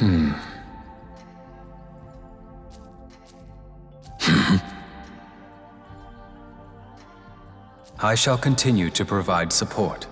I shall continue to provide support.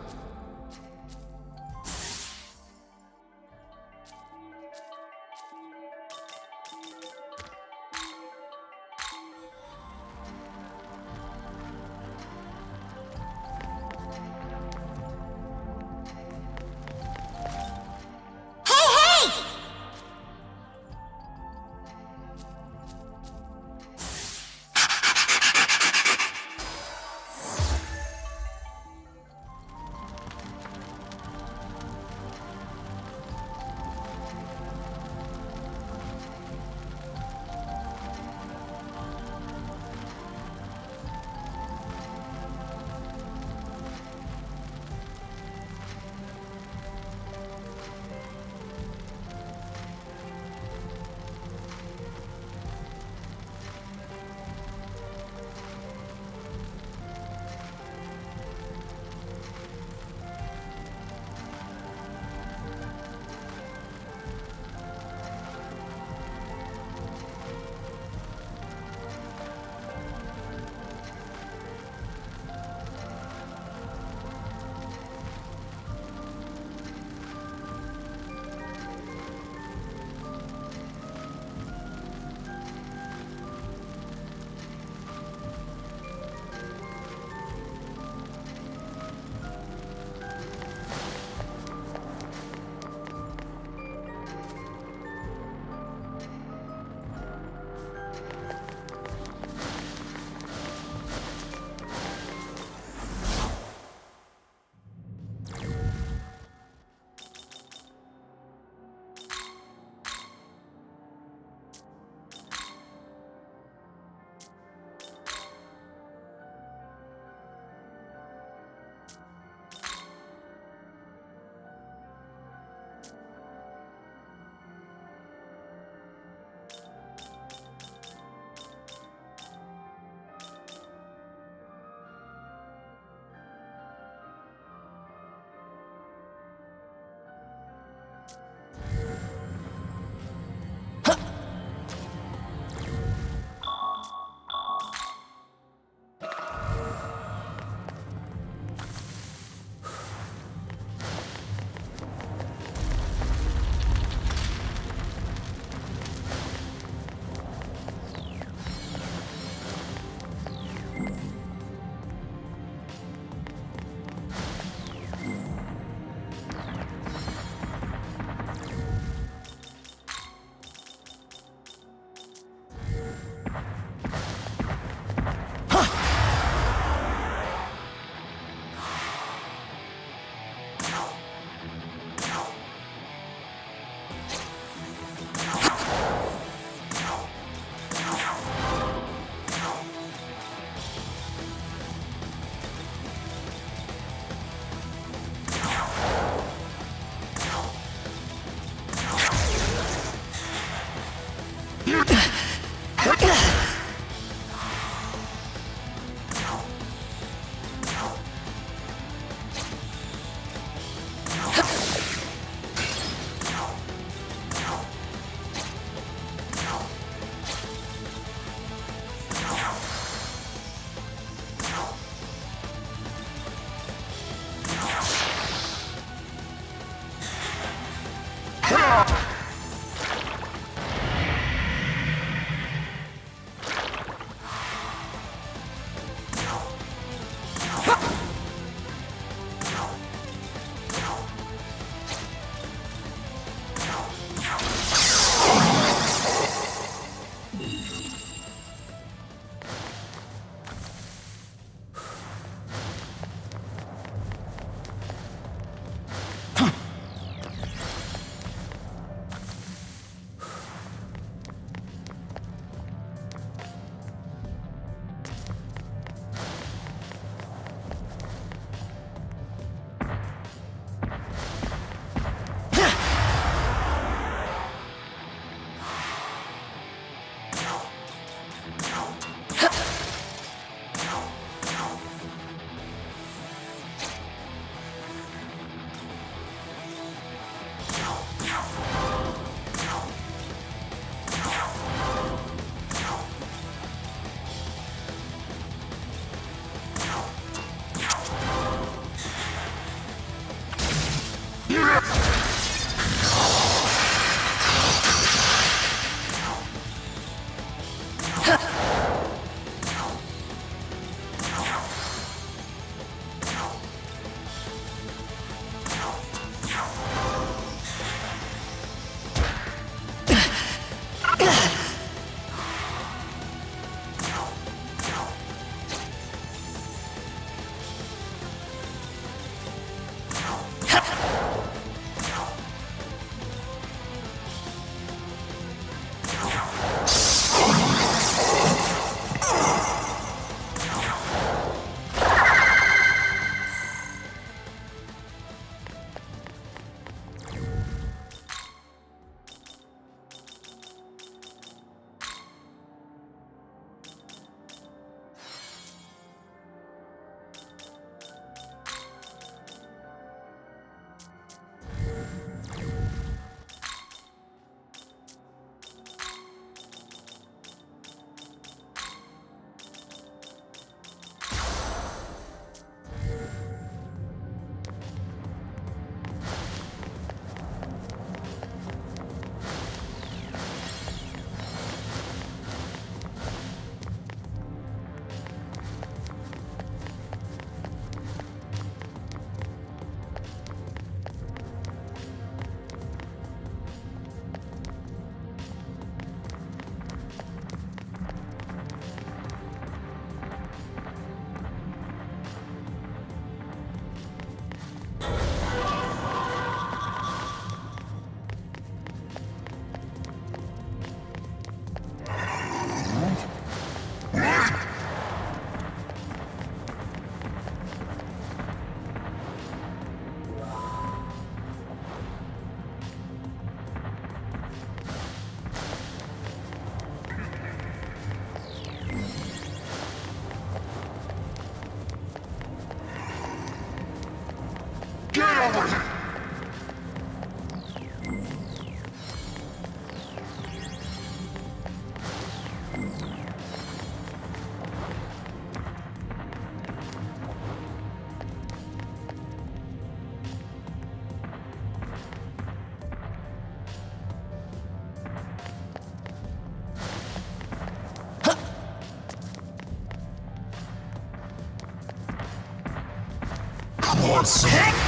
want some?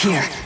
Here.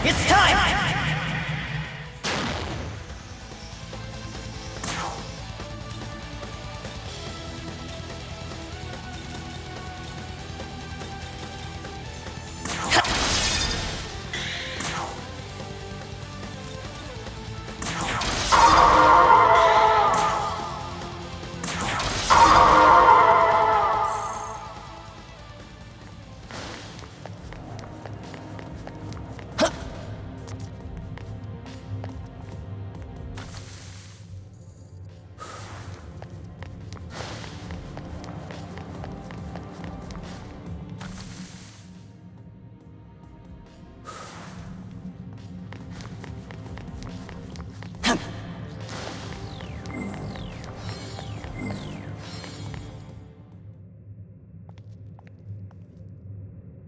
It's time!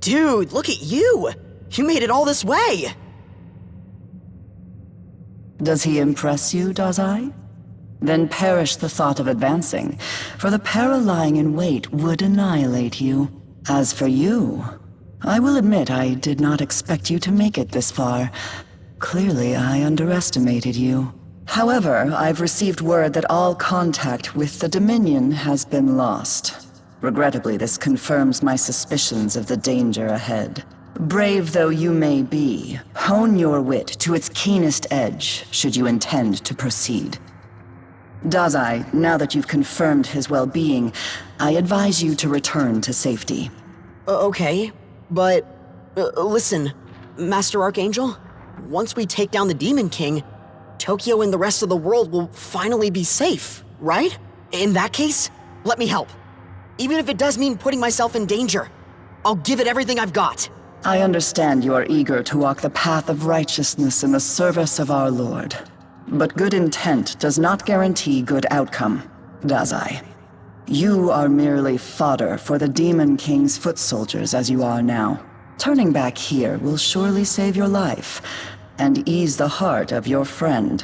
Dude, look at you! You made it all this way! Does he impress you, does I? Then perish the thought of advancing, for the peril lying in wait would annihilate you. As for you, I will admit I did not expect you to make it this far. Clearly, I underestimated you. However, I've received word that all contact with the Dominion has been lost. Regrettably, this confirms my suspicions of the danger ahead. Brave though you may be, hone your wit to its keenest edge, should you intend to proceed. Dazai, now that you've confirmed his well-being, I advise you to return to safety. Okay, but... listen, Master Archangel? Once we take down the Demon King, Tokyo and the rest of the world will finally be safe, right? In that case, let me help. Even if it does mean putting myself in danger, I'll give it everything I've got. I understand you are eager to walk the path of righteousness in the service of our Lord. But good intent does not guarantee good outcome, Dazai. You are merely fodder for the Demon King's foot soldiers as you are now. Turning back here will surely save your life, and ease the heart of your friend.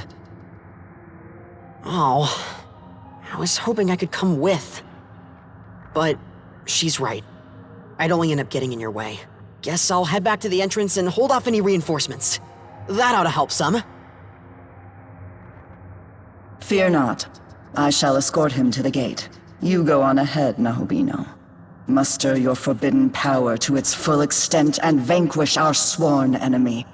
Oh, I was hoping I could come with. But she's right. I'd only end up getting in your way. Guess I'll head back to the entrance and hold off any reinforcements. That ought to help some. Fear not. I shall escort him to the gate. You go on ahead, Nahobino. Muster your forbidden power to its full extent and vanquish our sworn enemy.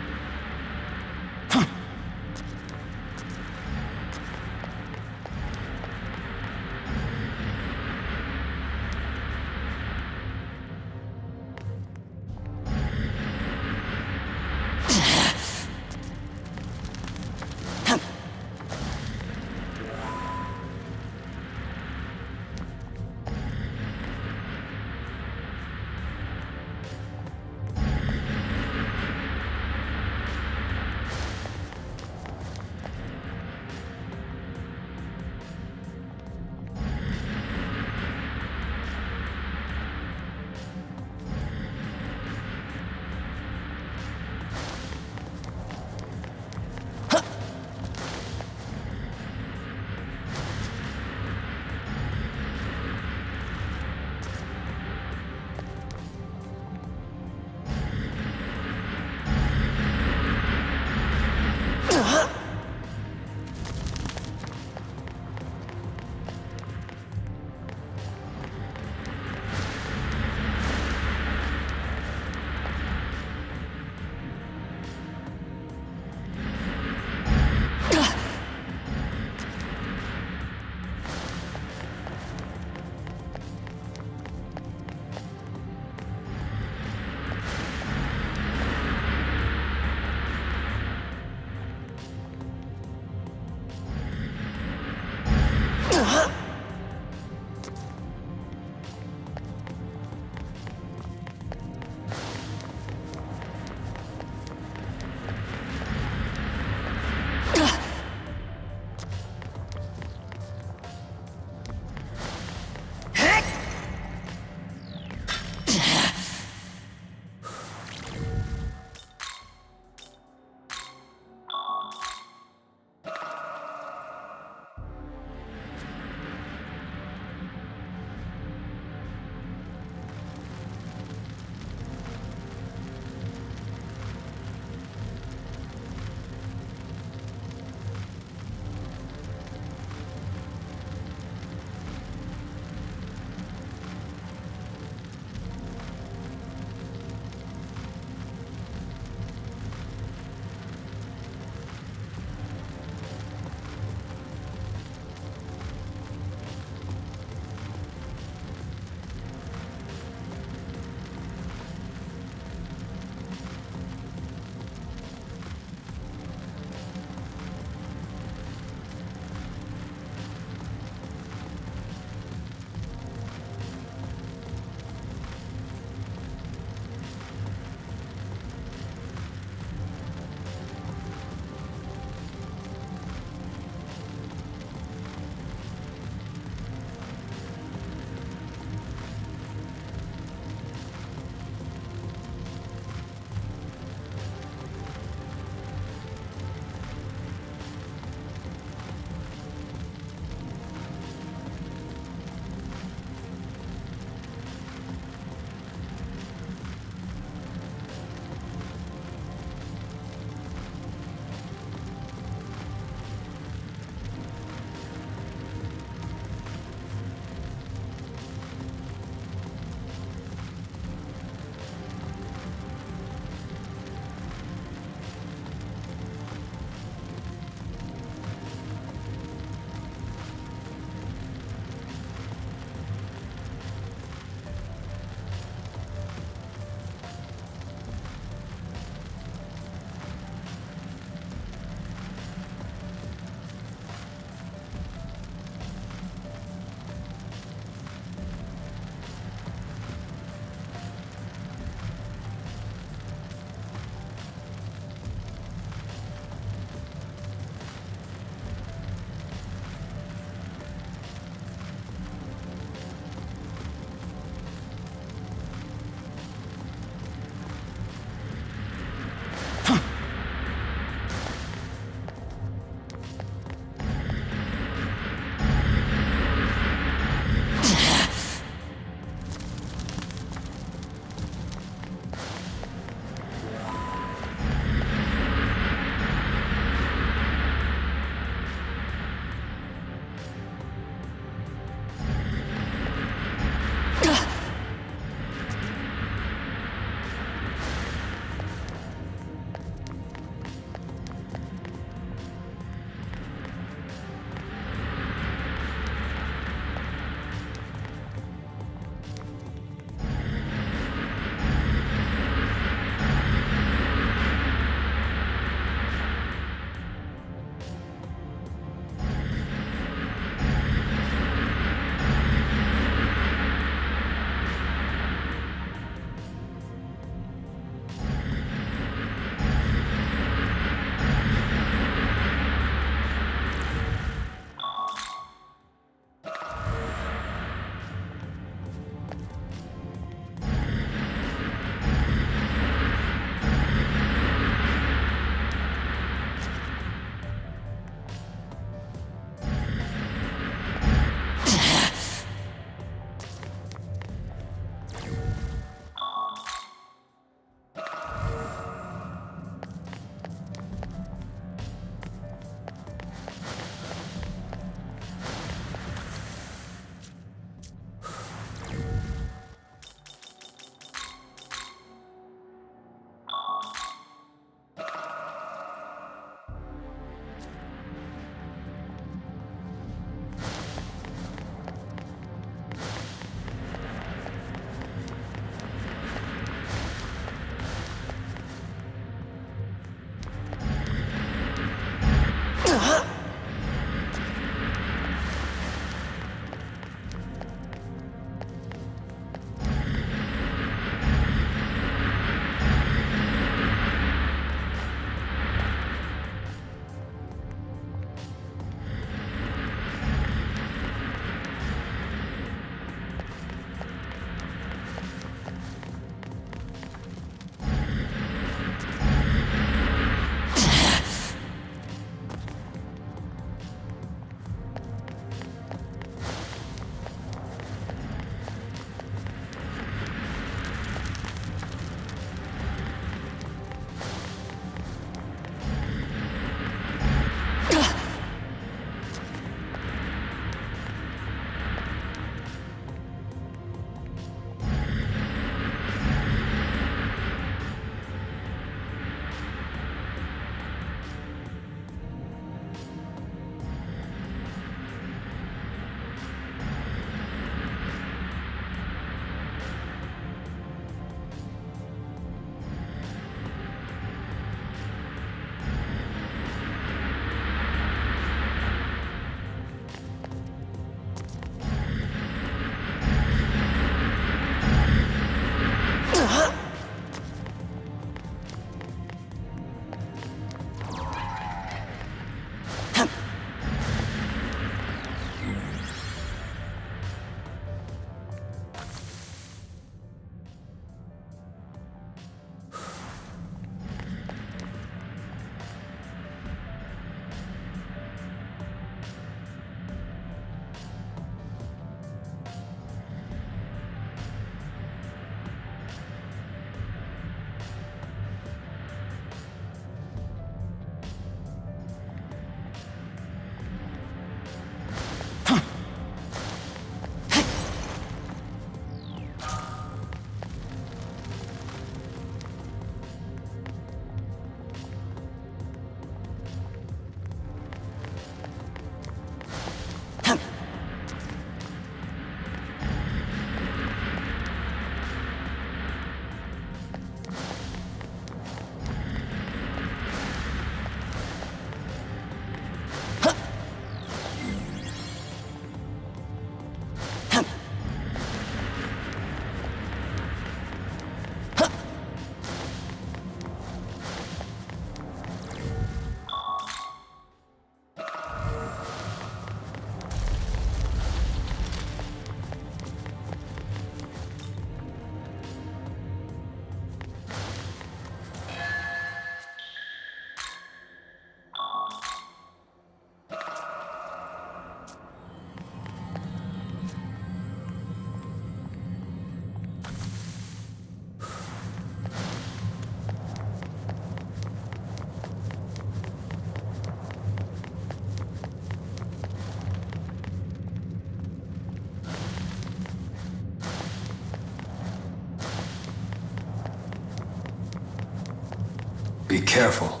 Be careful.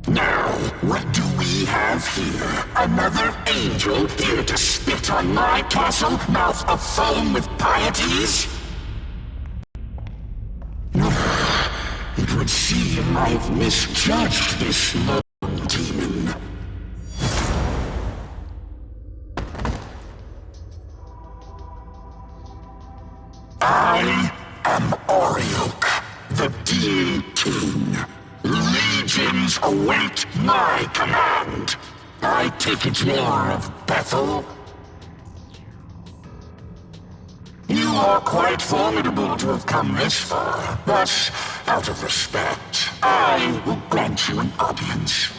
Now, what do we have here? Another angel here to spit on my castle, mouth afoam with pieties? It would seem I've misjudged this lone demon. I am Arioch, the Demon King. Legions await my command. I take it you're of Bethel? You are quite formidable to have come this far, but out of respect, I will grant you an audience.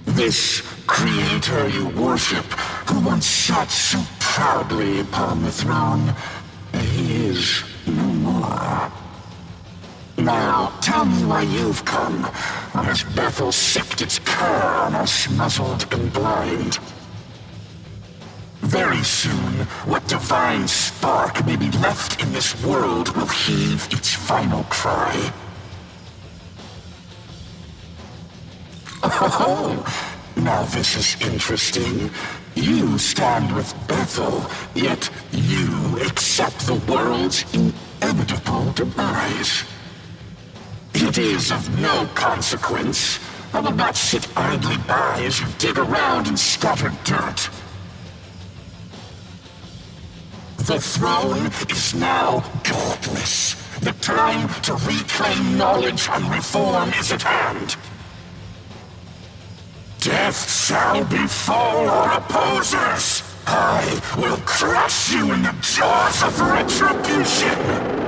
This creator you worship, who once sat so proudly upon the throne, he is no more. Now, tell me why you've come, or has Bethel sipped its cur on us muzzled and blind? Very soon, what divine spark may be left in this world will heave its final cry. Oh, now this is interesting. You stand with Bethel, yet you accept the world's inevitable demise. It is of no consequence. I will not sit idly by as you dig around in scattered dirt. The throne is now godless. The time to reclaim knowledge and reform is at hand. Death shall befall our opposers. I will crush you in the jaws of retribution.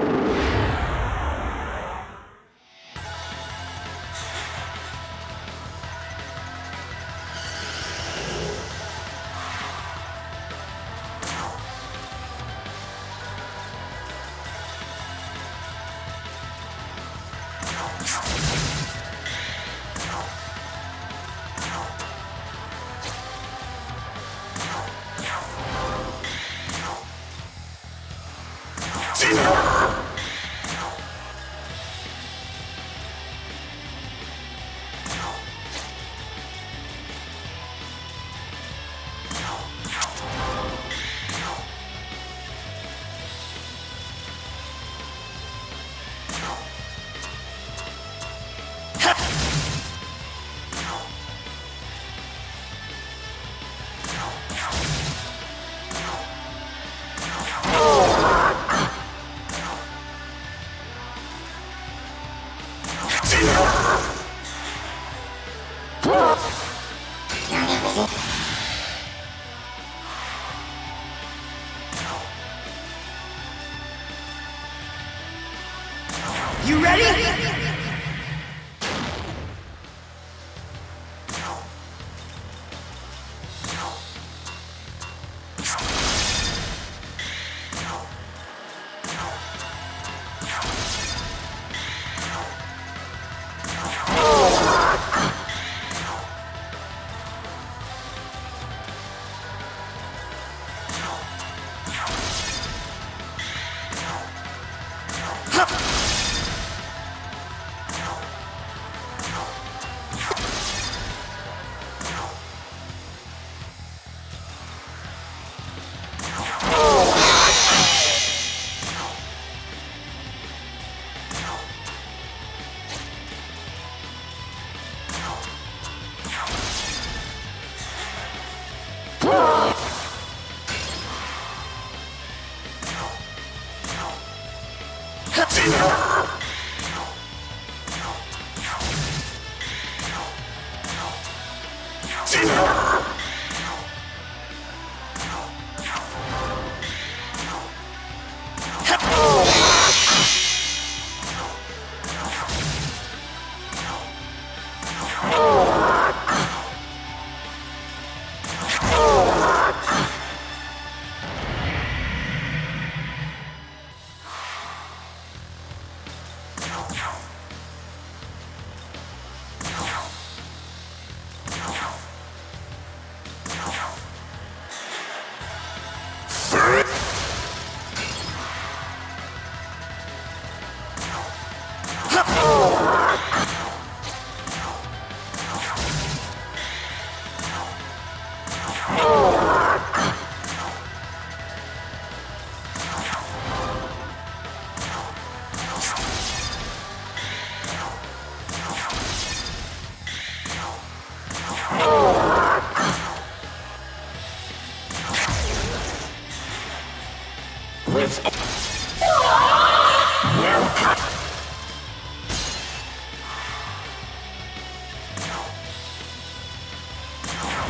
You ready?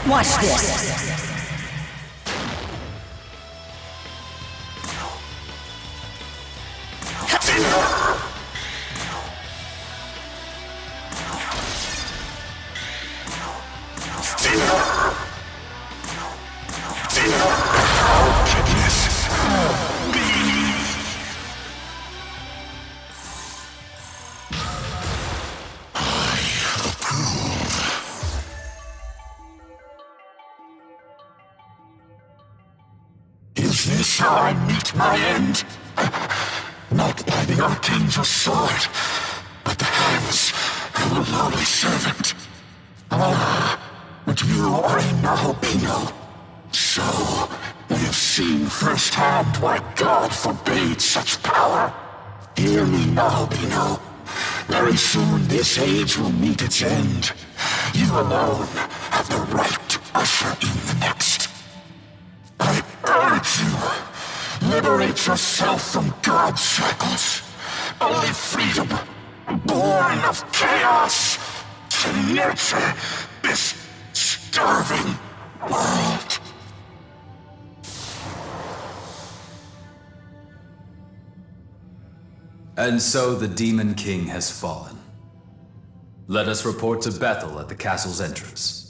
Watch this! Is this how I meet my end? Not by the Archangel's sword, but the hands of a lowly servant. But you are a Nahobino. So, we have seen firsthand why God forbade such power. Hear me, Nahobino. Very soon this age will meet its end. You alone have the right to usher in the next. I urge you, liberate yourself from God's shackles. Only freedom, born of chaos, can nurture this starving world. And so the Demon King has fallen. Let us report to Bethel at the castle's entrance.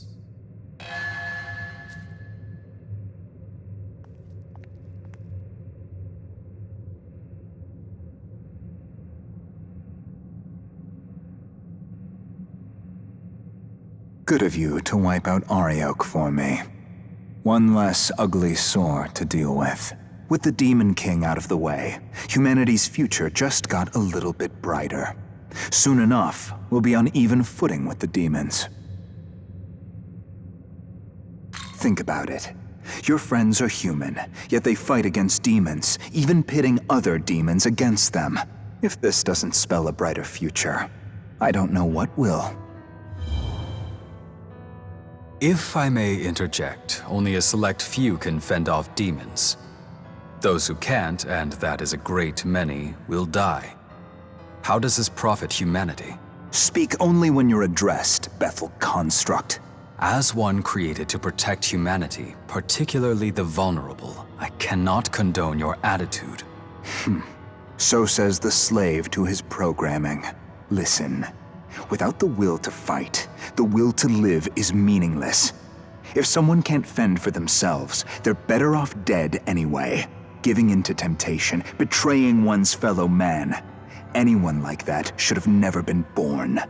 Good of you to wipe out Arioch for me. One less ugly sore to deal with. With the Demon King out of the way, humanity's future just got a little bit brighter. Soon enough, we'll be on even footing with the demons. Think about it. Your friends are human, yet they fight against demons, even pitting other demons against them. If this doesn't spell a brighter future, I don't know what will. If I may interject, only a select few can fend off demons. Those who can't, and that is a great many, will die. How does this profit humanity? Speak only when you're addressed, Bethel Construct. As one created to protect humanity, particularly the vulnerable, I cannot condone your attitude. So says the slave to his programming. Listen, without the will to fight, the will to live is meaningless. If someone can't fend for themselves, they're better off dead anyway. Giving in to temptation, betraying one's fellow man. Anyone like that should have never been born.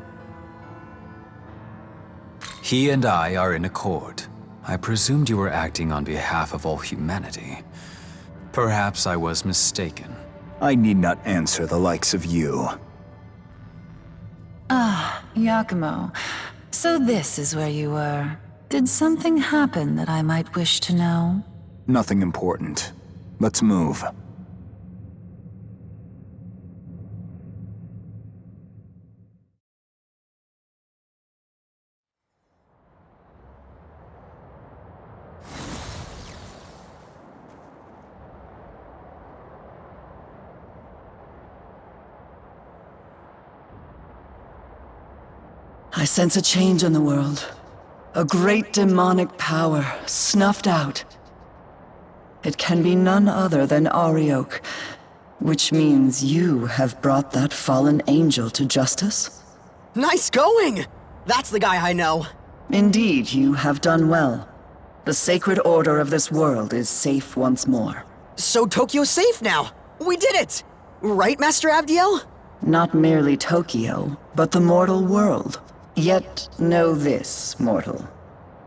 He and I are in accord. I presumed you were acting on behalf of all humanity. Perhaps I was mistaken. I need not answer the likes of you. Yakumo, so this is where you were. Did something happen that I might wish to know? Nothing important. Let's move. I sense a change in the world. A great demonic power snuffed out. It can be none other than Arioch, which means you have brought that fallen angel to justice? Nice going! That's the guy I know. Indeed, you have done well. The sacred order of this world is safe once more. So Tokyo's safe now. We did it! Right, Master Abdiel? Not merely Tokyo, but the mortal world. Yet know this, mortal.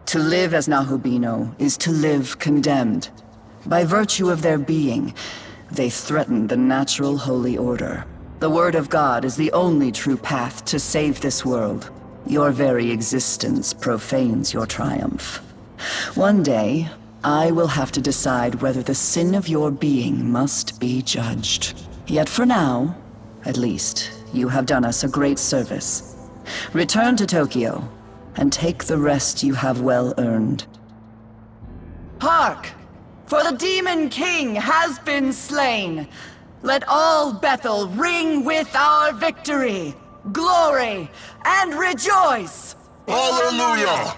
To live as Nahobino is to live condemned. By virtue of their being, they threaten the natural holy order. The word of God is the only true path to save this world. Your very existence profanes your triumph. One day, I will have to decide whether the sin of your being must be judged. Yet for now, at least, you have done us a great service. Return to Tokyo, and take the rest you have well earned. Hark! For the Demon King has been slain! Let all Bethel ring with our victory, glory, and rejoice! Hallelujah!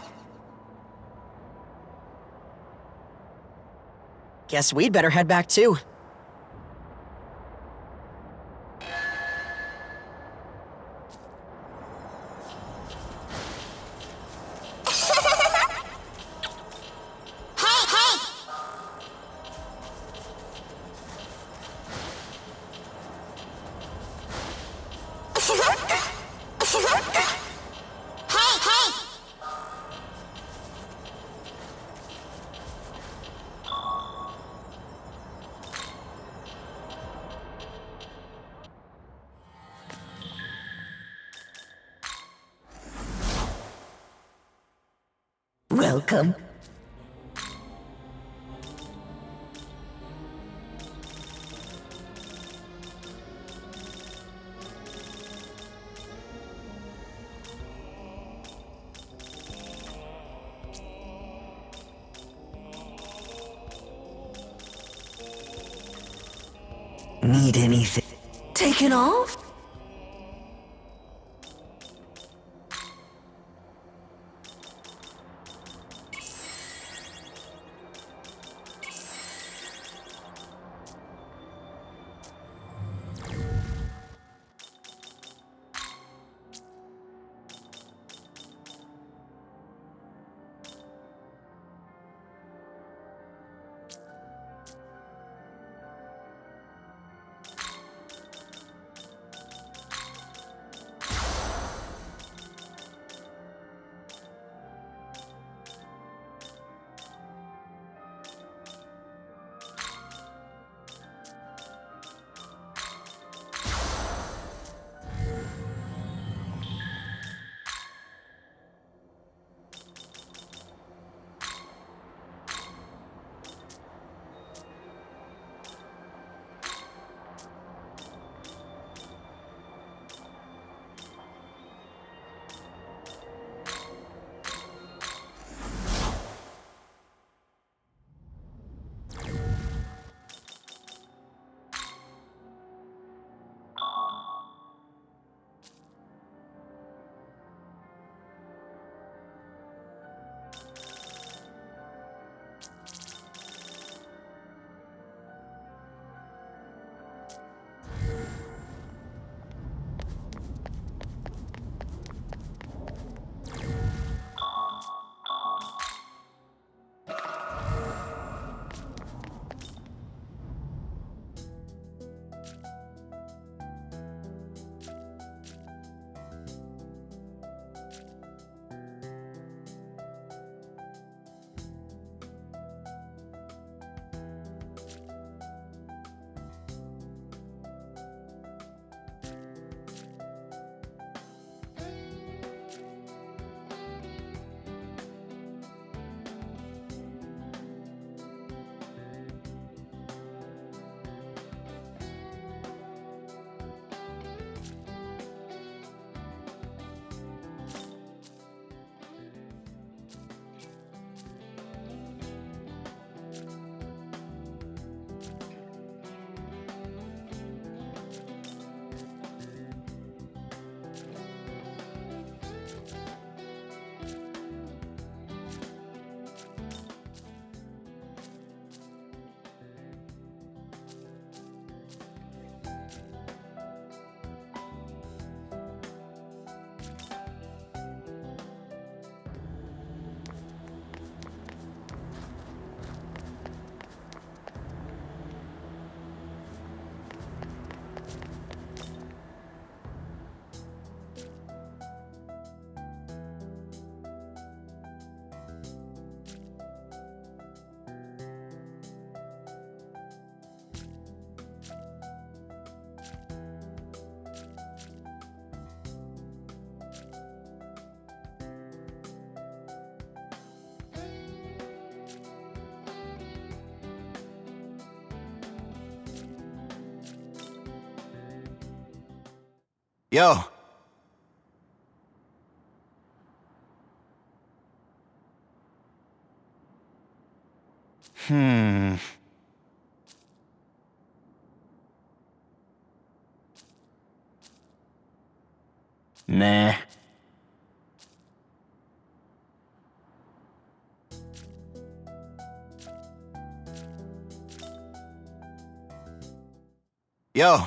Guess we'd better head back too. Welcome. Need anything taken off? Yo. Nah. Yo.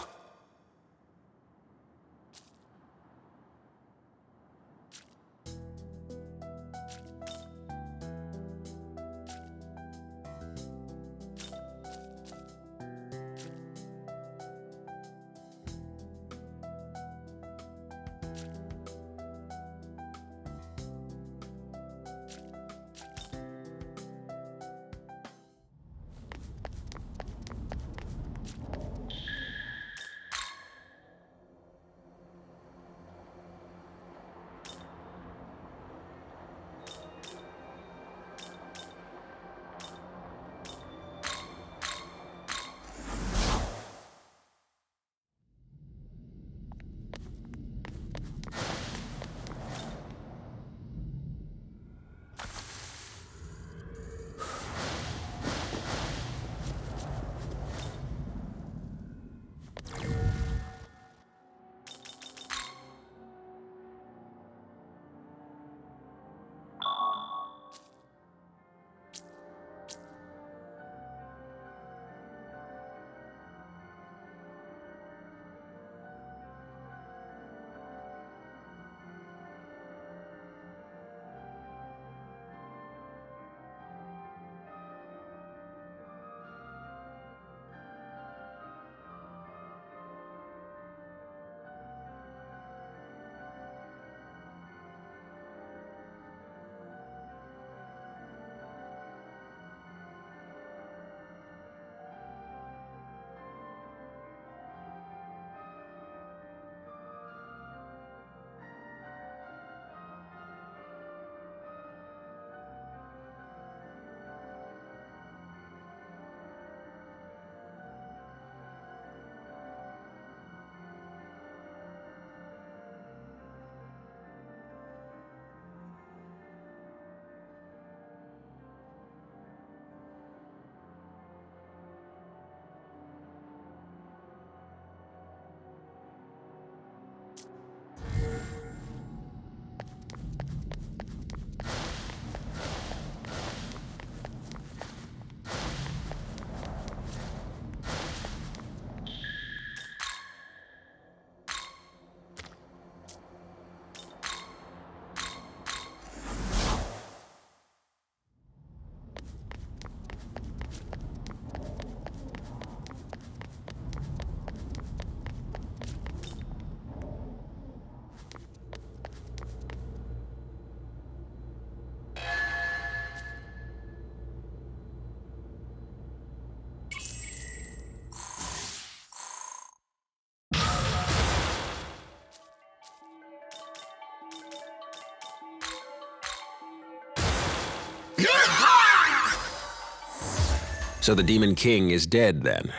So the Demon King is dead, then.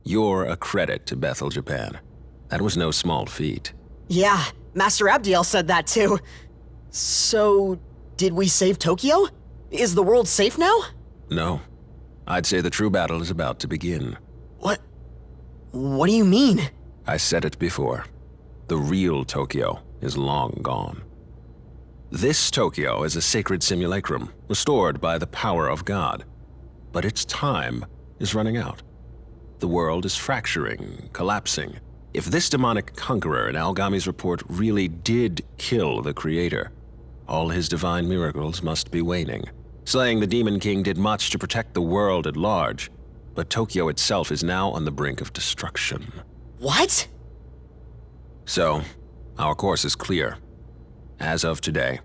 You're a credit to Bethel, Japan. That was no small feat. Yeah, Master Abdiel said that too. So, did we save Tokyo? Is the world safe now? No. I'd say the true battle is about to begin. What do you mean? I said it before. The real Tokyo is long gone. This Tokyo is a sacred simulacrum, restored by the power of God. But its time is running out. The world is fracturing, collapsing. If this demonic conqueror in Algami's report really did kill the Creator, all his divine miracles must be waning. Slaying the Demon King did much to protect the world at large, but Tokyo itself is now on the brink of destruction. What? So, our course is clear. As of today,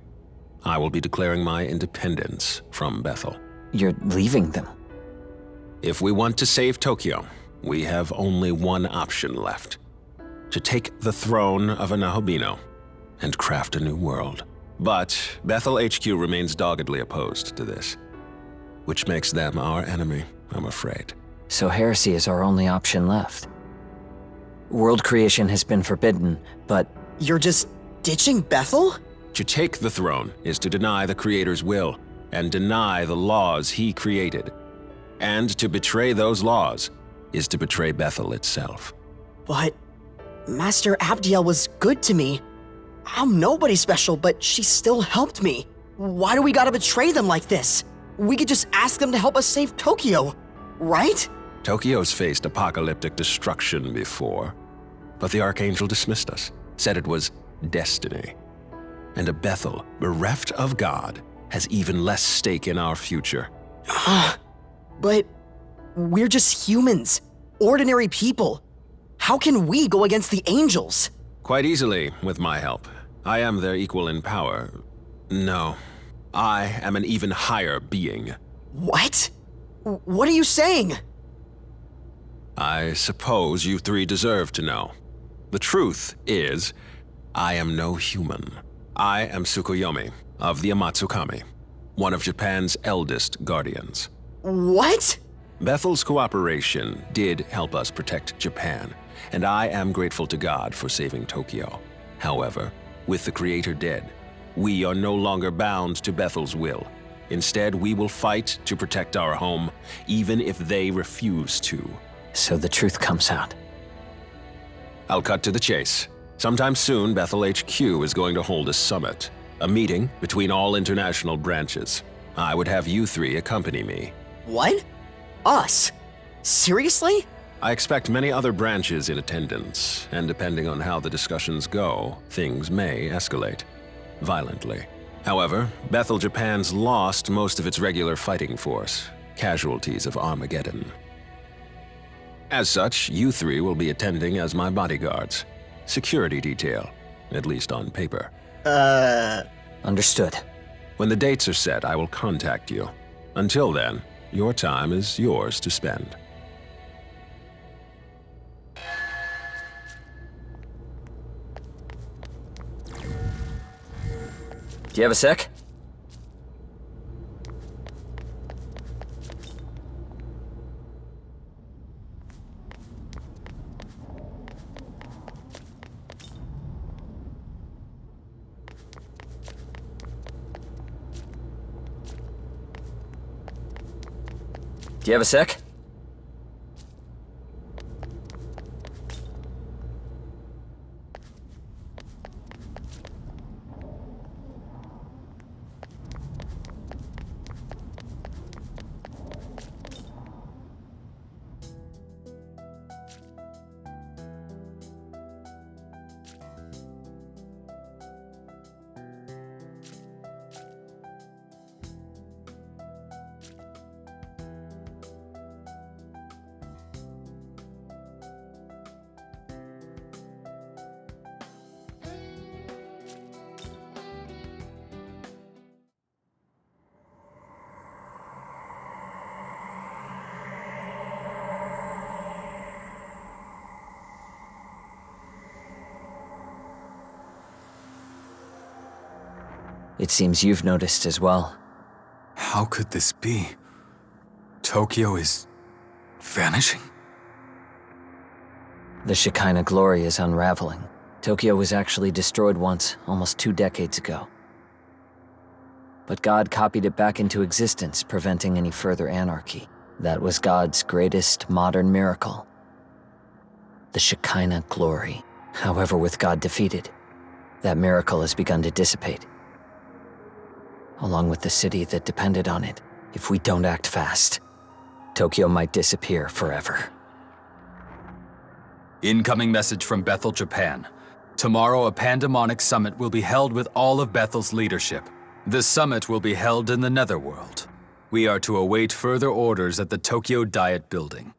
I will be declaring my independence from Bethel. You're leaving them? If we want to save Tokyo, we have only one option left. To take the throne of a Nahobino and craft a new world. But Bethel HQ remains doggedly opposed to this, which makes them our enemy, I'm afraid. So heresy is our only option left. World creation has been forbidden, but... You're just ditching Bethel? To take the throne is to deny the Creator's will and deny the laws he created. And to betray those laws is to betray Bethel itself. But Master Abdiel was good to me. I'm nobody special, but she still helped me. Why do we gotta betray them like this? We could just ask them to help us save Tokyo, right? Tokyo's faced apocalyptic destruction before, but the Archangel dismissed us, said it was destiny. And a Bethel, bereft of God, has even less stake in our future. But we're just humans, ordinary people. How can we go against the angels? Quite easily, with my help. I am their equal in power. No, I am an even higher being. What? What are you saying? I suppose you three deserve to know. The truth is, I am no human. I am Tsukuyomi of the Amatsukami, one of Japan's eldest guardians. What? Bethel's cooperation did help us protect Japan, and I am grateful to God for saving Tokyo. However, with the Creator dead, we are no longer bound to Bethel's will. Instead, we will fight to protect our home, even if they refuse to. So the truth comes out. I'll cut to the chase. Sometime soon, Bethel HQ is going to hold a summit, a meeting between all international branches. I would have you three accompany me. What? Us? Seriously? I expect many other branches in attendance, and depending on how the discussions go, things may escalate violently. However, Bethel Japan's lost most of its regular fighting force, casualties of Armageddon. As such, you three will be attending as my bodyguards. Security detail, at least on paper. Understood. When the dates are set, I will contact you. Until then, your time is yours to spend. Do you have a sec? Do you have a sec? It seems you've noticed as well. How could this be? Tokyo is vanishing? The Shekinah glory is unraveling. Tokyo was actually destroyed once, almost 2 decades ago. But God copied it back into existence, preventing any further anarchy. That was God's greatest modern miracle. The Shekinah glory. However, with God defeated, that miracle has begun to dissipate. Along with the city that depended on it. If we don't act fast, Tokyo might disappear forever. Incoming message from Bethel, Japan. Tomorrow, a pandemonic summit will be held with all of Bethel's leadership. The summit will be held in the Netherworld. We are to await further orders at the Tokyo Diet Building.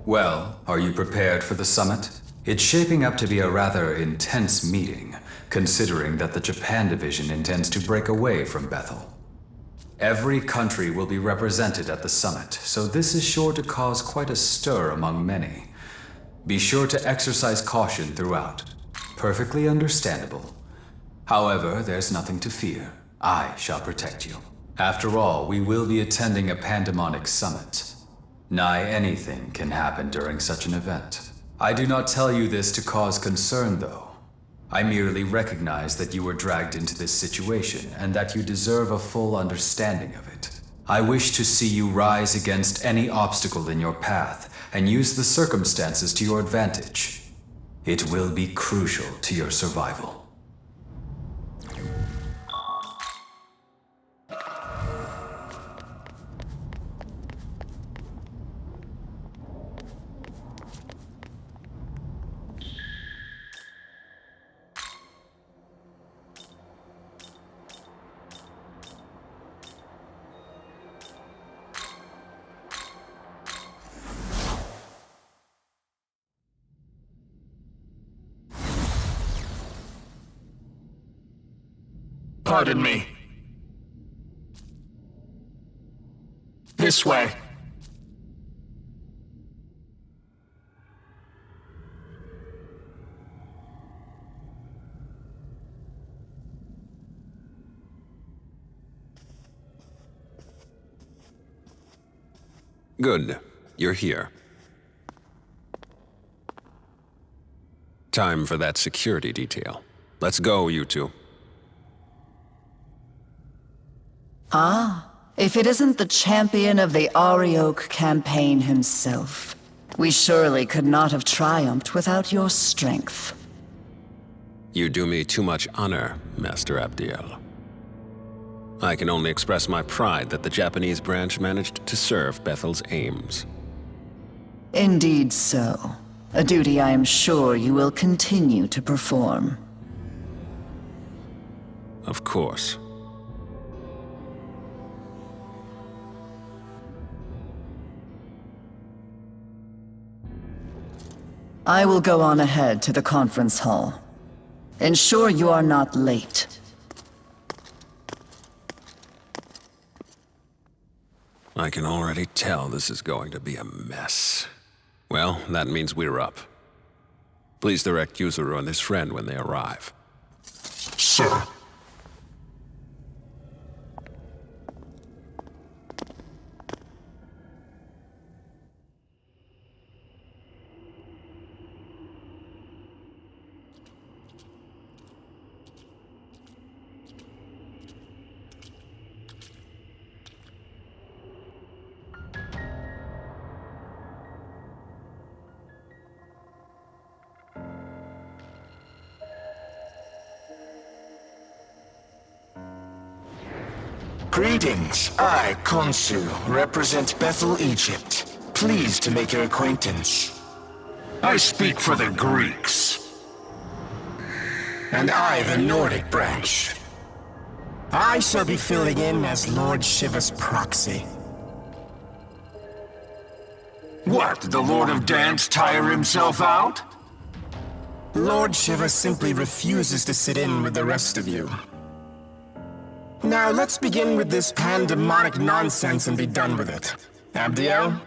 Well, are you prepared for the summit? It's shaping up to be a rather intense meeting, considering that the Japan division intends to break away from Bethel. Every country will be represented at the summit, so this is sure to cause quite a stir among many. Be sure to exercise caution throughout. Perfectly understandable. However, there's nothing to fear. I shall protect you. After all, we will be attending a pandemonic summit. Nigh anything can happen during such an event. I do not tell you this to cause concern, though. I merely recognize that you were dragged into this situation and that you deserve a full understanding of it. I wish to see you rise against any obstacle in your path and use the circumstances to your advantage. It will be crucial to your survival. Pardon me. This way. Good. You're here. Time for that security detail. Let's go, you two. Ah, if it isn't the champion of the Arioch campaign himself, we surely could not have triumphed without your strength. You do me too much honor, Master Abdiel. I can only express my pride that the Japanese branch managed to serve Bethel's aims. Indeed so. A duty I am sure you will continue to perform. Of course. I will go on ahead to the conference hall. Ensure you are not late. I can already tell this is going to be a mess. Well, that means we're up. Please direct Yuzuru and his friend when they arrive. Sir. Greetings. I, Khonsu, represent Bethel, Egypt. Pleased to make your acquaintance. I speak for the Greeks. And I, the Nordic branch. I shall be filling in as Lord Shiva's proxy. What, the Lord of Dance tire himself out? Lord Shiva simply refuses to sit in with the rest of you. Now let's begin with this pandemonic nonsense and be done with it. Abdiel?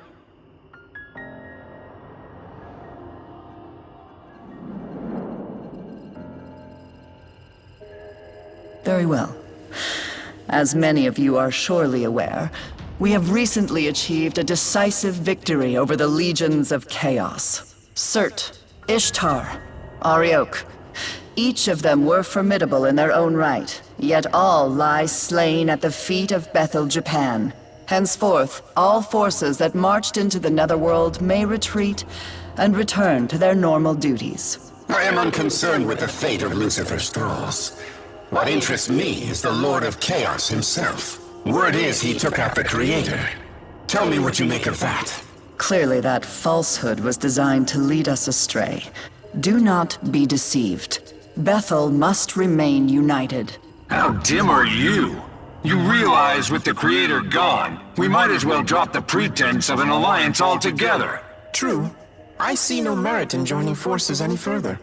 Very well. As many of you are surely aware, we have recently achieved a decisive victory over the legions of chaos. Surt, Ishtar, Arioch. Each of them were formidable in their own right, yet all lie slain at the feet of Bethel, Japan. Henceforth, all forces that marched into the Netherworld may retreat and return to their normal duties. I am unconcerned with the fate of Lucifer's thralls. What interests me is the Lord of Chaos himself. Word is he took out the Creator. Tell me what you make of that. Clearly that falsehood was designed to lead us astray. Do not be deceived. Bethel must remain united. How dim are you? You realize with the Creator gone, we might as well drop the pretense of an alliance altogether. True. I see no merit in joining forces any further.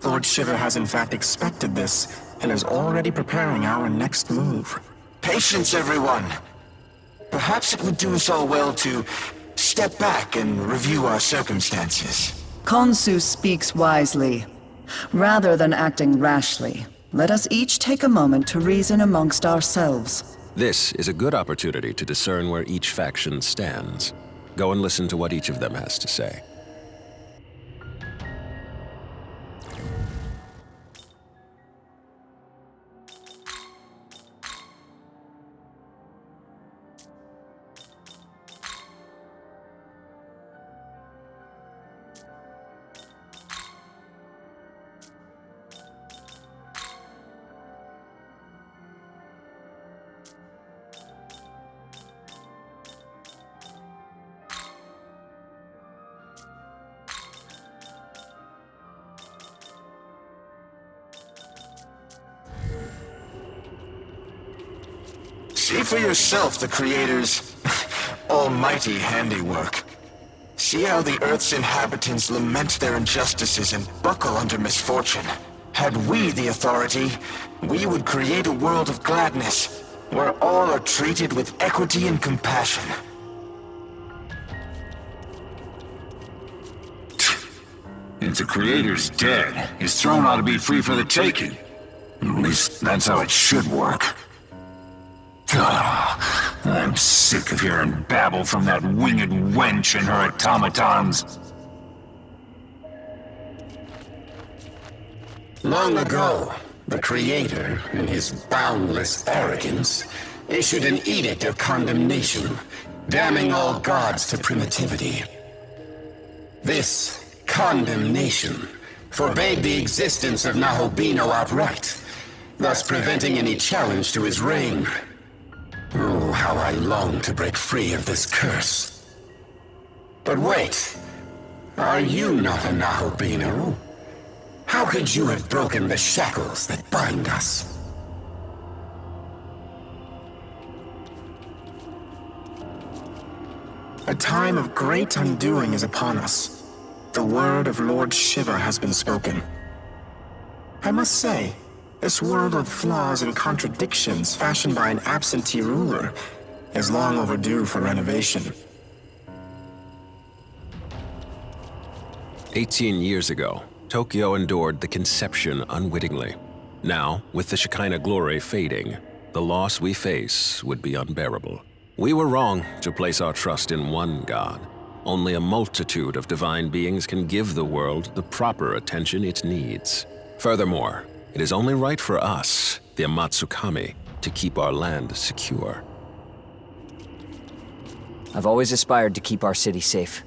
Lord Shiva has in fact expected this, and is already preparing our next move. Patience, everyone. Perhaps it would do us all well to step back and review our circumstances. Khonsu speaks wisely. Rather than acting rashly, let us each take a moment to reason amongst ourselves. This is a good opportunity to discern where each faction stands. Go and listen to what each of them has to say. See for yourself the Creator's almighty handiwork. See how the Earth's inhabitants lament their injustices and buckle under misfortune. Had we the authority, we would create a world of gladness, where all are treated with equity and compassion. If the Creator's dead, his throne ought to be free for the taking. At least that's how it should work. I'm sick of hearing babble from that winged wench and her automatons. Long ago, the Creator, in his boundless arrogance, issued an edict of condemnation, damning all gods to primitivity. This condemnation forbade the existence of Nahobino outright, thus preventing any challenge to his reign. Oh, how I long to break free of this curse. But wait, are you not a Nahobino? How could you have broken the shackles that bind us? A time of great undoing is upon us. The word of Lord Shiva has been spoken. I must say, this world of flaws and contradictions fashioned by an absentee ruler is long overdue for renovation. 18 years ago, Tokyo endured the conception unwittingly. Now, with the Shekinah glory fading, the loss we face would be unbearable. We were wrong to place our trust in one God. Only a multitude of divine beings can give the world the proper attention it needs. Furthermore, it is only right for us, the Amatsukami, to keep our land secure. I've always aspired to keep our city safe.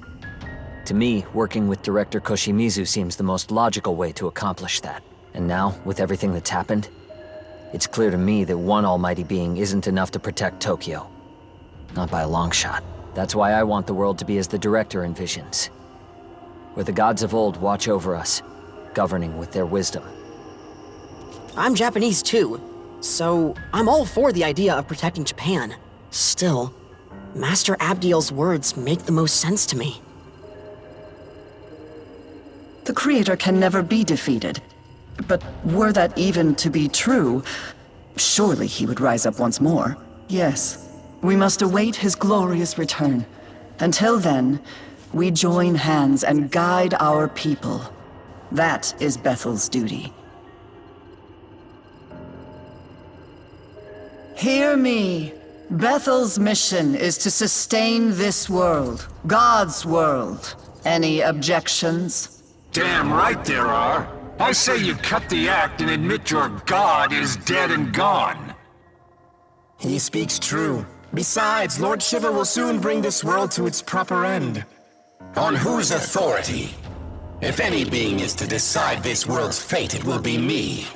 To me, working with Director Koshimizu seems the most logical way to accomplish that. And now, with everything that's happened, it's clear to me that one almighty being isn't enough to protect Tokyo. Not by a long shot. That's why I want the world to be as the Director envisions. Where the gods of old watch over us, governing with their wisdom. I'm Japanese too, so I'm all for the idea of protecting Japan. Still, Master Abdiel's words make the most sense to me. The Creator can never be defeated. But were that even to be true, surely he would rise up once more. Yes, we must await his glorious return. Until then, we join hands and guide our people. That is Bethel's duty. Hear me. Bethel's mission is to sustain this world, God's world. Any objections? Damn right there are. I say you cut the act and admit your god is dead and gone. He speaks true. Besides, Lord Shiva will soon bring this world to its proper end. On whose authority? If any being is to decide this world's fate, it will be me.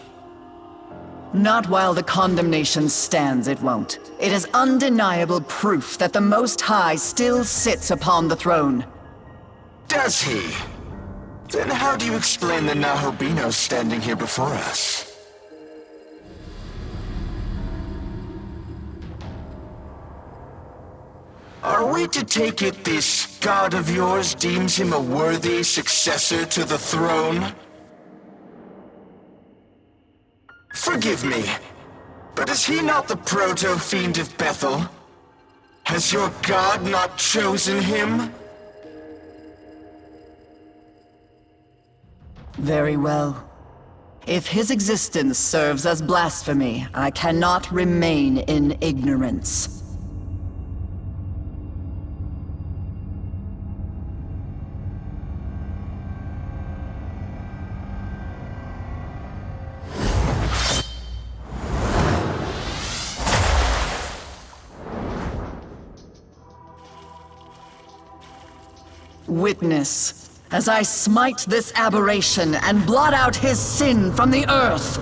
Not while the condemnation stands, it won't. It is undeniable proof that the Most High still sits upon the throne. Does he? Then how do you explain the Nahobino standing here before us? Are we to take it this god of yours deems him a worthy successor to the throne? Forgive me, But is he not the proto-fiend of Bethel? Has your god not chosen him? Very well. If his existence serves as blasphemy, I cannot remain in ignorance. Witness, as I smite this aberration and blot out his sin from the earth.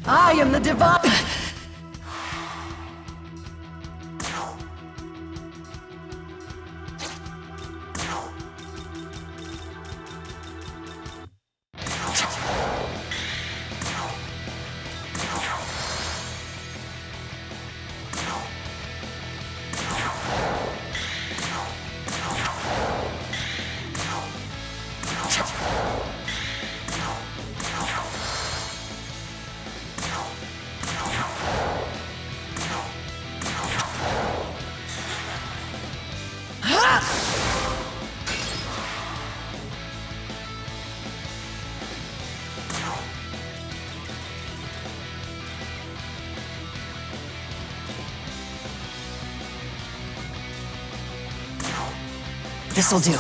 I am the divine. This'll do.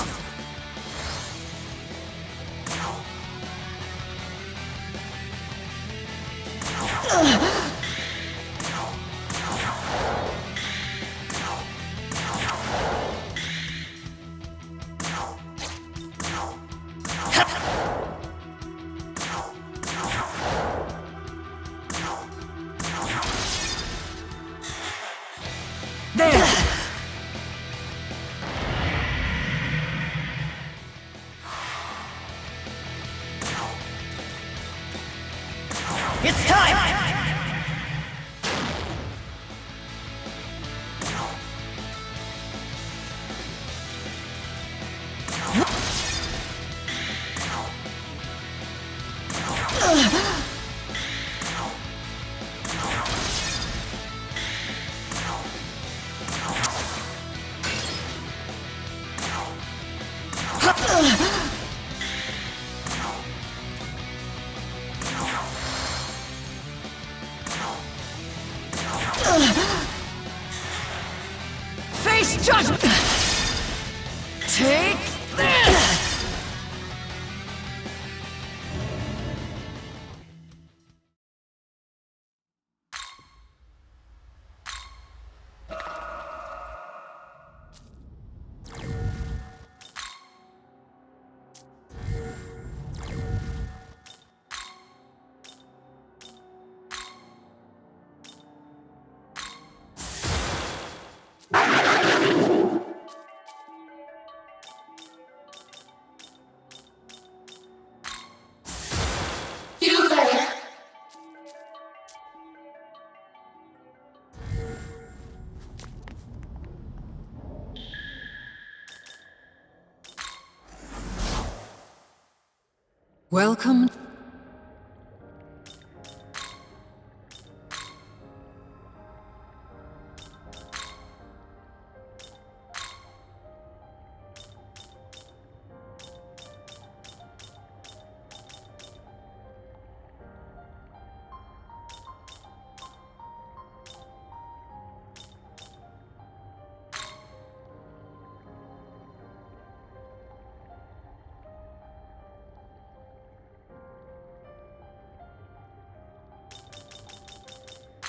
There! It's time! Face judgment! Take this! Welcome.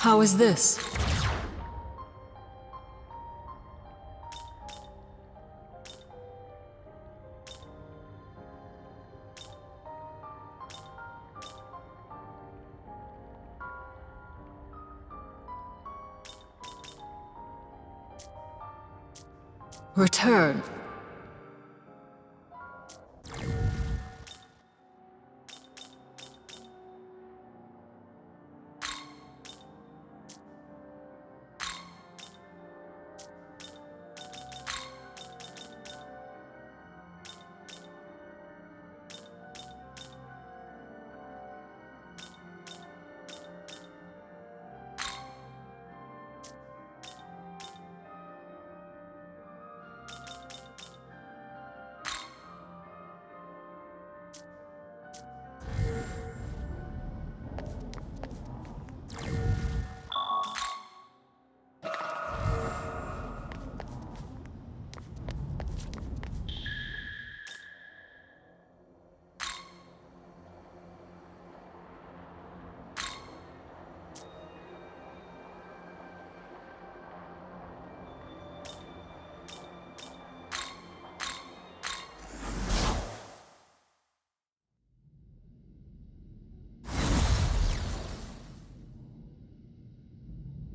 How is this? Return.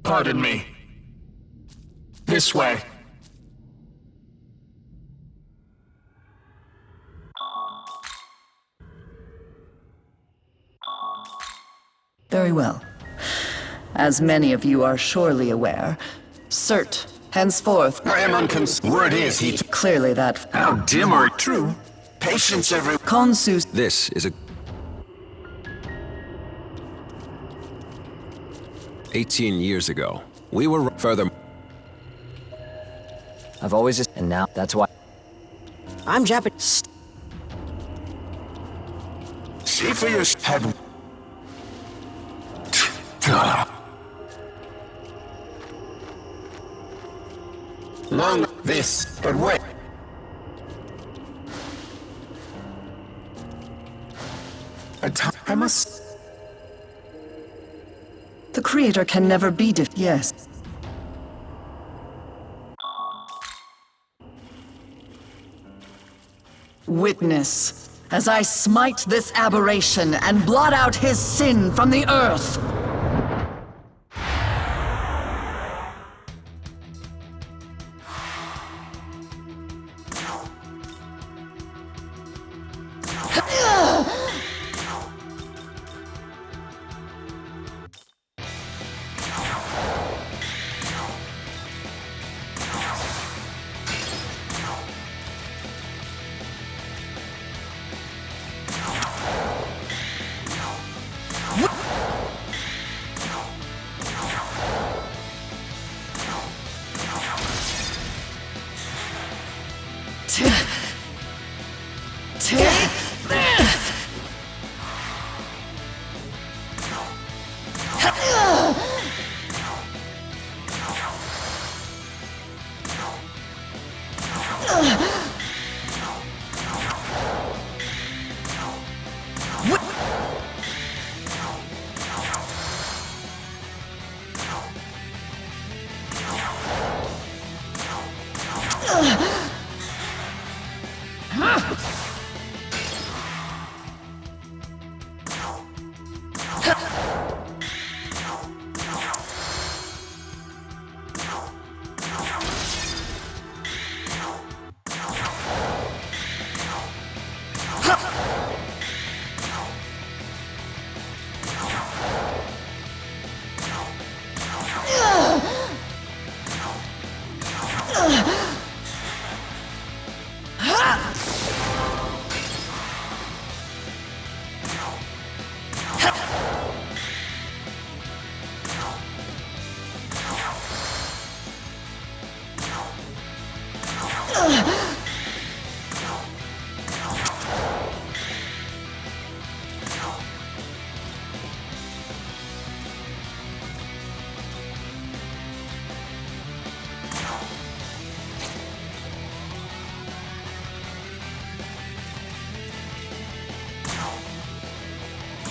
Pardon me. This way. Very well. As many of you are surely aware, Cert, henceforth, I am unconcerned. Word is he... clearly that How dim are True. Patience, every... Consus This is a 18 years ago. We were further. I've always just, and now that's why. I'm Japanese. See for your head. Long this, but wait. I must... the creator can never be yes. Witness, as I smite this aberration and blot out his sin from the earth. Take this!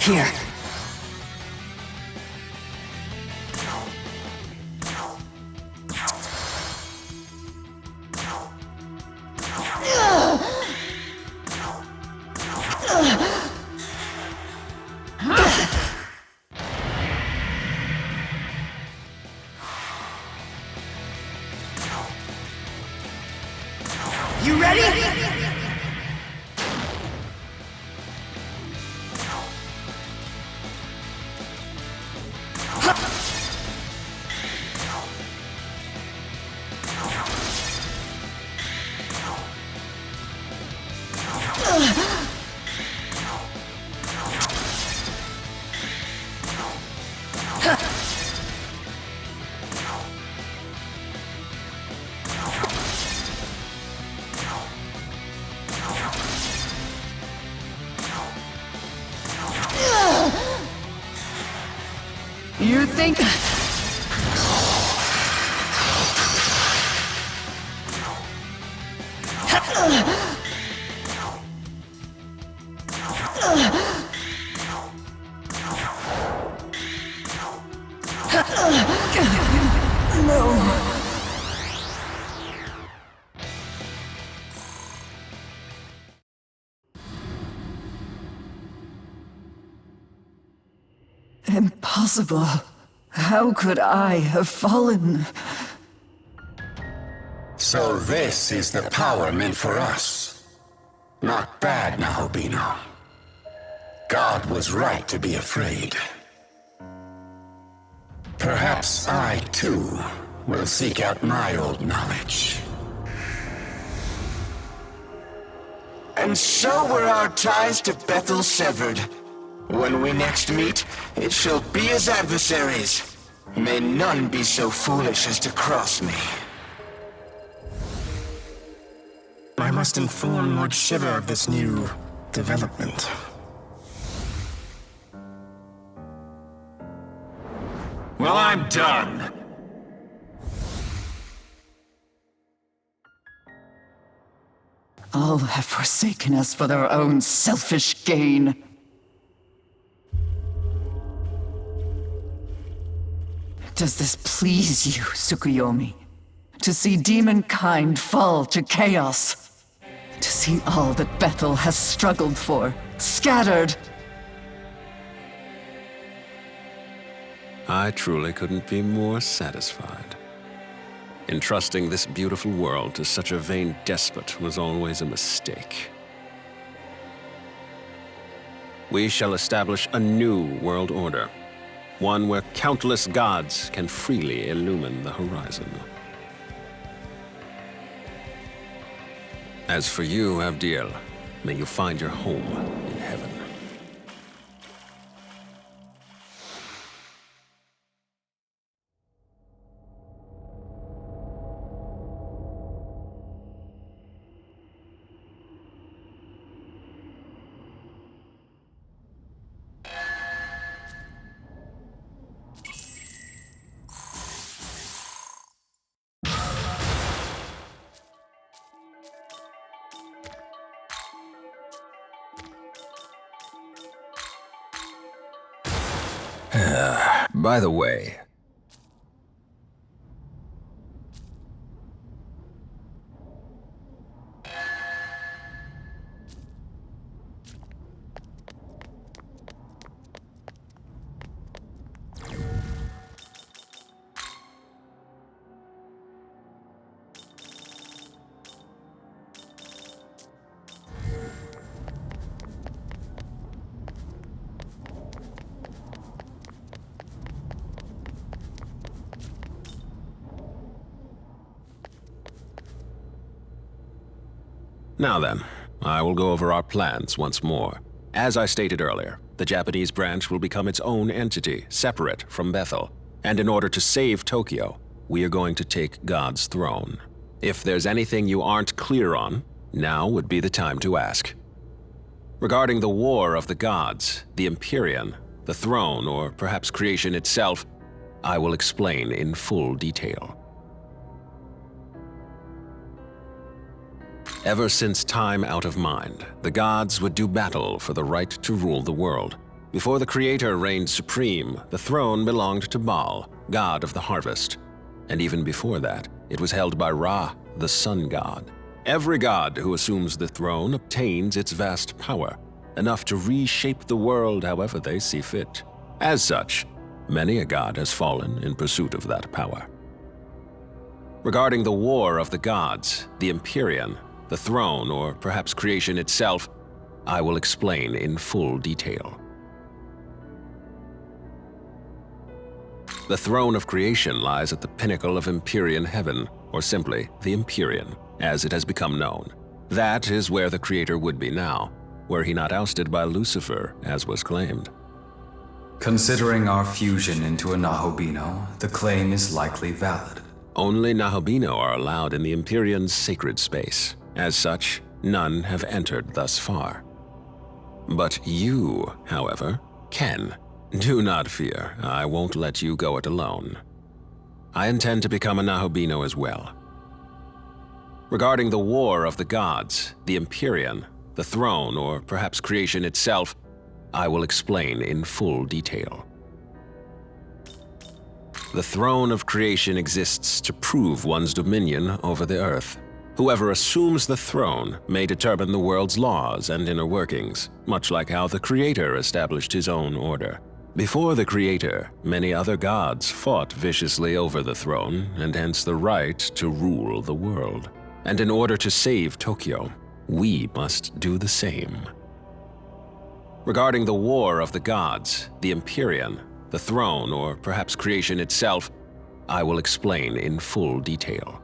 Here. You ready? You think... Impossible. How could I have fallen? So this is the power meant for us. Not bad now, Bino. God was right to be afraid. Perhaps I, too, will seek out my old knowledge. And so were our ties to Bethel severed. When we next meet, it shall be as adversaries. May none be so foolish as to cross me. I must inform Lord Shiva of this new development. Well, I'm done. All have forsaken us for their own selfish gain. Does this please you, Tsukuyomi? To see demonkind fall to chaos? To see all that Bethel has struggled for, scattered? I truly couldn't be more satisfied. Entrusting this beautiful world to such a vain despot was always a mistake. We shall establish a new world order. One where countless gods can freely illumine the horizon. As for you, Abdiel, may you find your home in heaven. By the way, Now then, I will go over our plans once more. As I stated earlier, the Japanese branch will become its own entity, separate from Bethel. And in order to save Tokyo, we are going to take God's throne. If there's anything you aren't clear on, now would be the time to ask. Regarding the War of the Gods, the Empyrean, the throne, or perhaps creation itself, I will explain in full detail. Ever since time out of mind, the gods would do battle for the right to rule the world. Before the Creator reigned supreme, the throne belonged to Baal, god of the harvest. And even before that, it was held by Ra, the sun god. Every god who assumes the throne obtains its vast power, enough to reshape the world however they see fit. As such, many a god has fallen in pursuit of that power. Regarding the War of the Gods, the Empyrean, the throne, or perhaps creation itself, I will explain in full detail. The throne of creation lies at the pinnacle of Empyrean heaven, or simply the Empyrean, as it has become known. That is where the Creator would be now, were he not ousted by Lucifer, as was claimed. Considering our fusion into a Nahobino, the claim is likely valid. Only Nahobino are allowed in the Empyrean's sacred space. As such, none have entered thus far. But you, however, can. Do not fear, I won't let you go it alone. I intend to become a Nahobino as well. Regarding the War of the Gods, the Empyrean, the throne, or perhaps creation itself, I will explain in full detail. The throne of creation exists to prove one's dominion over the earth. Whoever assumes the throne may determine the world's laws and inner workings, much like how the Creator established his own order. Before the Creator, many other gods fought viciously over the throne, and hence the right to rule the world. And in order to save Tokyo, we must do the same. Regarding the War of the Gods, the Empyrean, the throne, or perhaps creation itself, I will explain in full detail.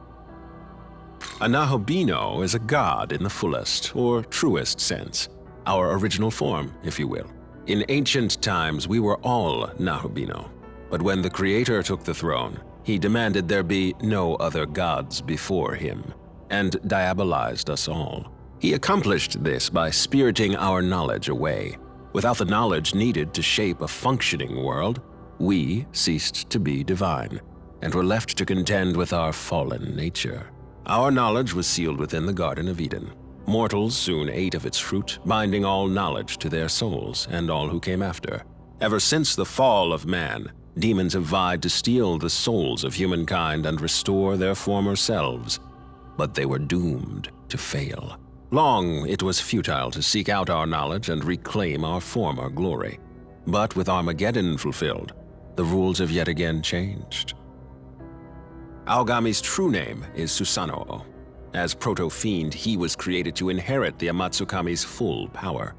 A Nahobino is a god in the fullest, or truest sense, our original form, if you will. In ancient times, we were all Nahobino, but when the Creator took the throne, he demanded there be no other gods before him, and diabolized us all. He accomplished this by spiriting our knowledge away. Without the knowledge needed to shape a functioning world, we ceased to be divine, and were left to contend with our fallen nature. Our knowledge was sealed within the Garden of Eden. Mortals soon ate of its fruit, binding all knowledge to their souls and all who came after. Ever since the fall of man, demons have vied to steal the souls of humankind and restore their former selves. But they were doomed to fail. Long it was futile to seek out our knowledge and reclaim our former glory. But with Armageddon fulfilled, the rules have yet again changed. Aogami's true name is Susanoo. As proto-fiend, he was created to inherit the Amatsukami's full power.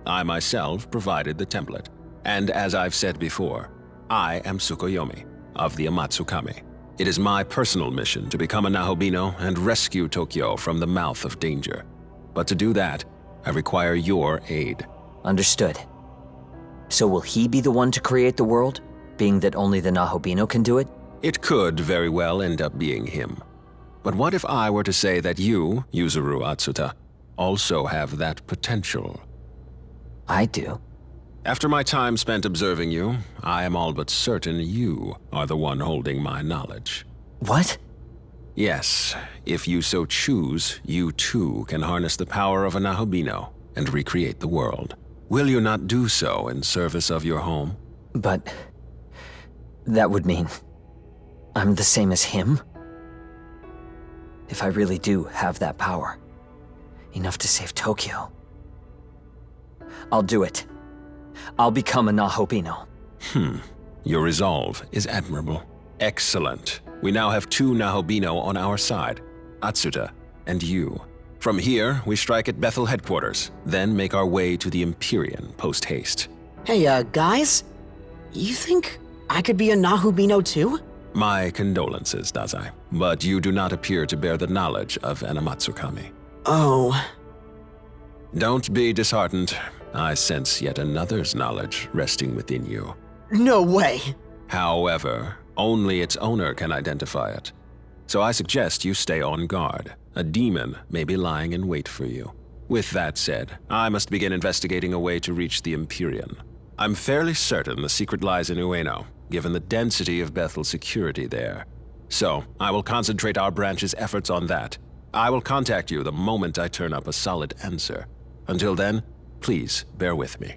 I myself provided the template, and as I've said before, I am Tsukuyomi of the Amatsukami. It is my personal mission to become a Nahobino and rescue Tokyo from the mouth of danger. But to do that, I require your aid. Understood. So will he be the one to create the world, being that only the Nahobino can do it? It could very well end up being him. But what if I were to say that you, Yuzuru Atsuta, also have that potential? I do. After my time spent observing you, I am all but certain you are the one holding my knowledge. What? Yes, if you so choose, you too can harness the power of a Nahobino and recreate the world. Will you not do so in service of your home? But that would mean I'm the same as him? If I really do have that power, enough to save Tokyo, I'll do it. I'll become a Nahobino. Your resolve is admirable. Excellent. We now have two Nahobino on our side, Atsuta and you. From here, we strike at Bethel headquarters, then make our way to the Empyrean post-haste. Hey, guys? You think I could be a Nahobino too? My condolences, Dazai, but you do not appear to bear the knowledge of an Amatsukami. Oh. Don't be disheartened. I sense yet another's knowledge resting within you. No way. However, only its owner can identify it. So I suggest you stay on guard. A demon may be lying in wait for you. With that said, I must begin investigating a way to reach the Empyrean. I'm fairly certain the secret lies in Ueno, given the density of Bethel's security there. So, I will concentrate our branch's efforts on that. I will contact you the moment I turn up a solid answer. Until then, please bear with me.